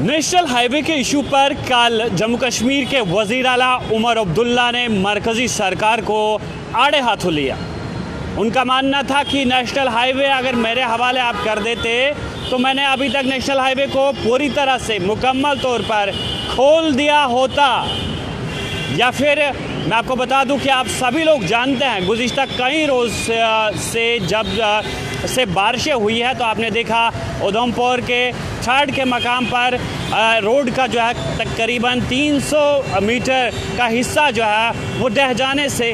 National highway के issue पर कल जम्मू कश्मीर के वज़ीर आला उमर अब्दुल्ला ने मरकज़ी सरकार को आड़े हाथों लिया। उनका मानना था कि नेशनल हाईवे अगर मेरे हवाले आप कर देते तो मैंने अभी तक नेशनल हाईवे को पूरी तरह से मुकम्मल तौर पर खोल दिया होता। या फिर मैं आपको बता दूं कि आप सभी लोग जानते हैं गुज़िश्ता कई रोज़ से जब से बारिशें हुई है तो आपने देखा उधमपुर के थर्ड के मकाम पर रोड का जो है तकरीबन 300 मीटर का हिस्सा जो है वो ढह जाने से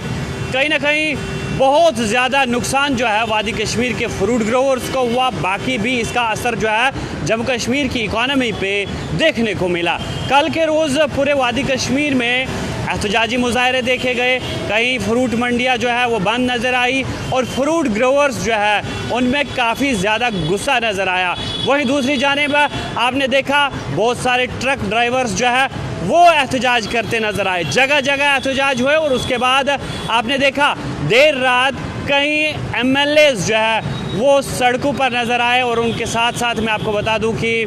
कहीं ना कहीं बहुत ज़्यादा नुकसान जो है वादी कश्मीर के फ्रूट ग्रोवर्स को हुआ। बाकी भी इसका असर जो है जम्मू कश्मीर की इकॉनमी पे देखने को मिला। कल के रोज़ पूरे वादी कश्मीर में एहतजाजी मुजाहरे देखे गए। कई फ्रूट मंडियां जो है वो बंद नज़र आई और फ्रूट ग्रोवर्स जो है उनमें काफ़ी ज़्यादा गुस्सा नज़र आया। वहीं दूसरी जानिब आपने देखा बहुत सारे ट्रक ड्राइवर्स जो है वो एहतजाज करते नज़र आए। जगह जगह एहतजाज हुए और उसके बाद आपने देखा देर रात कई एमएलएज जो है वो सड़कों पर नज़र आए और उनके साथ साथ मैं आपको बता दूं कि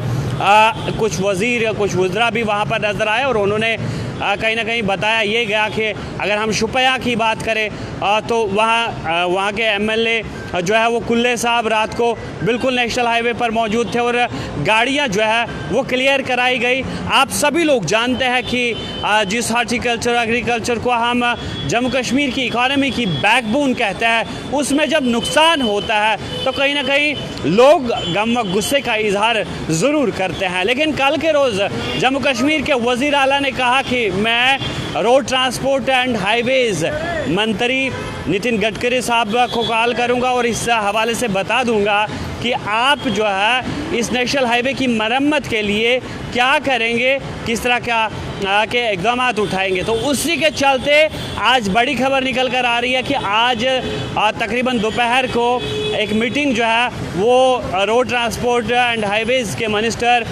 कुछ वज़ीर कुछ वज़रा भी वहाँ पर नज़र आए और उन्होंने कहीं ना कहीं बताया ये गया कि अगर हम शुपया की बात करें तो वहाँ के एमएलए जो है वो कुल्ले साहब रात को बिल्कुल नेशनल हाईवे पर मौजूद थे और गाड़ियाँ जो है वो क्लियर कराई गई। आप सभी लोग जानते हैं कि जिस हॉर्टिकल्चर एग्रीकल्चर को हम जम्मू कश्मीर की इकॉनमी की बैकबोन कहते हैं उसमें जब नुकसान होता है तो कहीं ना कहीं लोग गम व गुस्से का इजहार ज़रूर करते हैं। लेकिन कल के रोज़ जम्मू कश्मीर के वज़ीर आला ने कहा कि मैं रोड ट्रांसपोर्ट एंड हाईवेज़ मंत्री नितिन गडकरी साहब को कॉल करूंगा और इस हवाले से बता दूंगा कि आप जो है इस नेशनल हाईवे की मरम्मत के लिए क्या करेंगे, किस तरह के इक़दाम उठाएंगे। तो उसी के चलते आज बड़ी खबर निकल कर आ रही है कि आज तकरीबन दोपहर को एक मीटिंग जो है वो रोड ट्रांसपोर्ट एंड हाईवेज़ के मिनिस्टर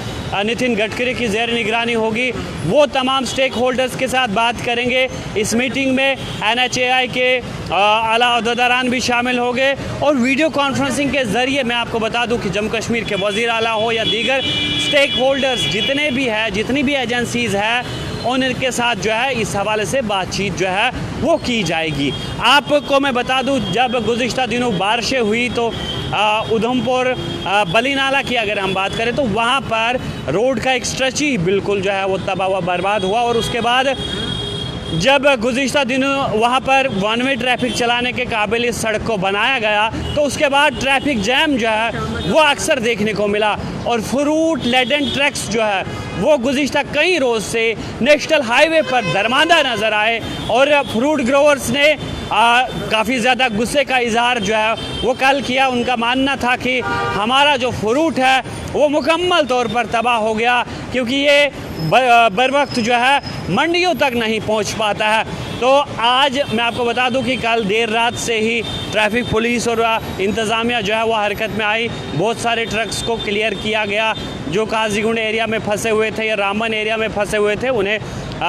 नितिन गडकरी की ज़ेर निगरानी होगी। वो तमाम स्टेक होल्डर्स के साथ बात करेंगे। इस मीटिंग में NHAI के आला अहदेदारान भी शामिल होंगे और वीडियो कॉन्फ्रेंसिंग के ज़रिए मैं आपको बता दूं कि जम्मू कश्मीर के वज़ीर आला हो या दीगर स्टेक होल्डर्स जितने भी हैं, जितनी भी एजेंसीज़ हैं उनके साथ जो है इस हवाले से बातचीत जो है वो की जाएगी। आपको मैं बता दूं जब गुज़िश्ता दिनों बारिशें हुई तो उधमपुर बली नाला की अगर हम बात करें तो वहाँ पर रोड का एक स्ट्रेच ही बिल्कुल जो है वो तबाह हुआ बर्बाद हुआ और उसके बाद जब गुज़िश्ता दिनों वहाँ पर वन वे ट्रैफिक चलाने के काबिल इस सड़क को बनाया गया तो उसके बाद ट्रैफिक जैम जो है वो अक्सर देखने को मिला और फ्रूट लेडन ट्रक्स जो है वो गुज़िश्ता कई रोज़ से नेशनल हाईवे पर दरमादा नज़र आए और फ्रूट ग्रोवर्स ने काफ़ी ज़्यादा गुस्से का इजहार जो है वो कल किया। उनका मानना था कि हमारा जो फ्रूट है वो मुकम्मल तौर पर तबाह हो गया क्योंकि ये बर वक्त जो है मंडियों तक नहीं पहुंच पाता है। तो आज मैं आपको बता दूं कि कल देर रात से ही ट्रैफिक पुलिस और इंतज़ामिया जो है वो हरकत में आई। बहुत सारे ट्रक्स को क्लियर किया गया जो काजीगुंड एरिया में फंसे हुए थे या रामबन एरिया में फंसे हुए थे, उन्हें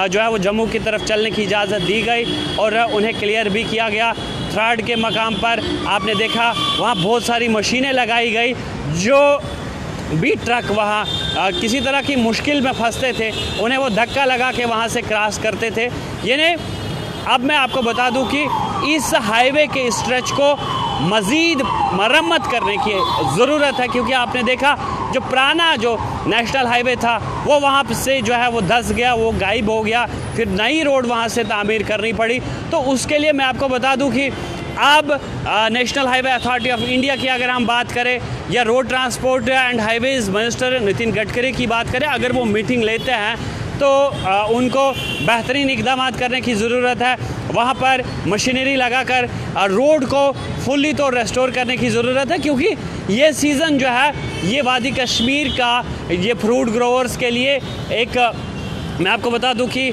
जो है वो जम्मू की तरफ चलने की इजाज़त दी गई और उन्हें क्लियर भी किया गया। थर्ड के मकाम पर आपने देखा वहाँ बहुत सारी मशीनें लगाई गई जो भी ट्रक वहाँ किसी तरह की मुश्किल में फंसते थे उन्हें वो धक्का लगा के वहाँ से क्रॉस करते थे। यानी अब मैं आपको बता दूं कि इस हाईवे के स्ट्रेच को मज़ीद मरम्मत करने की ज़रूरत है क्योंकि आपने देखा जो पुराना जो नेशनल हाईवे था वो वहाँ से जो है वो धंस गया, वो गायब हो गया, फिर नई रोड वहाँ से तामीर करनी पड़ी। तो उसके लिए मैं आपको बता दूं कि अब national highway authority of India की अगर हम बात करें या road transport and highways minister Nitin Gadkari की बात करें, अगर वो मीटिंग लेते हैं तो उनको बेहतरीन इक़दाम करने की ज़रूरत है। वहाँ पर मशीनरी लगाकर रोड को फुल्ली तो रेस्टोर करने की ज़रूरत है क्योंकि ये सीज़न जो है ये वादी कश्मीर का ये फ्रूट ग्रोवर्स के लिए एक मैं आपको बता दूं कि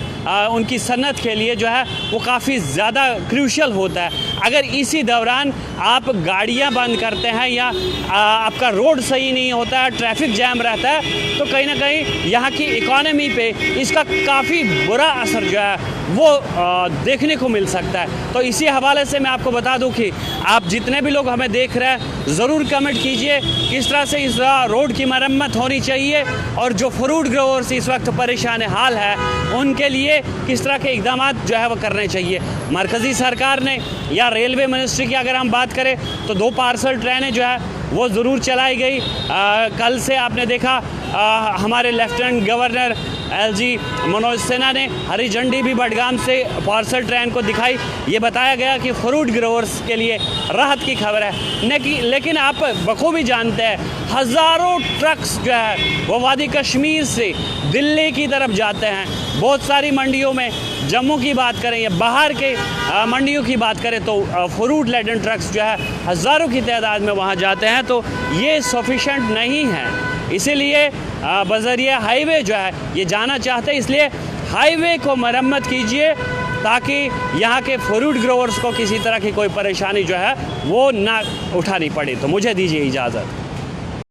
उनकी सन्नत के लिए जो है वो काफ़ी ज़्यादा क्रूशियल होता है। अगर इसी दौरान आप गाड़ियां बंद करते हैं या आपका रोड सही नहीं होता है, ट्रैफिक जैम रहता है, तो कहीं ना कहीं यहाँ की इकॉनमी पे इसका काफ़ी बुरा असर जो है वो देखने को मिल सकता है। तो इसी हवाले से मैं आपको बता दूं कि आप जितने भी लोग हमें देख रहे हैं ज़रूर कमेंट कीजिए किस तरह से इस रोड की मरम्मत होनी चाहिए, और जो फ्रूट ग्रोवर्स इस वक्त परेशान हाल है उनके लिए किस तरह के इकदाम जो है वो करने चाहिए। मरकज़ी सरकार ने या रेलवे मिनिस्ट्री की अगर हम बात करें तो 2 पार्सल ट्रेनें जो है वो ज़रूर चलाई गई। कल से आपने देखा हमारे lieutenant governor LG Manoj Sinha ने हरी झंडी भी बडगाम से पार्सल ट्रेन को दिखाई। ये बताया गया कि फ्रूट ग्रोवर्स के लिए राहत की खबर है। लेकिन आप बखूबी जानते हैं हज़ारों ट्रक्स जो है वो वादी कश्मीर से दिल्ली की तरफ जाते हैं। बहुत सारी मंडियों में, जम्मू की बात करें या बाहर के मंडियों की बात करें तो फ्रूट लेडन ट्रक्स जो है हज़ारों की तादाद में वहाँ जाते हैं। तो ये सफिशेंट नहीं है, इसीलिए बज़रिया हाईवे जो है ये जाना चाहते हैं। इसलिए हाईवे को मरम्मत कीजिए ताकि यहाँ के फ्रूट ग्रोवर्स को किसी तरह की कोई परेशानी जो है वो ना उठानी पड़े। तो मुझे दीजिए इजाज़त।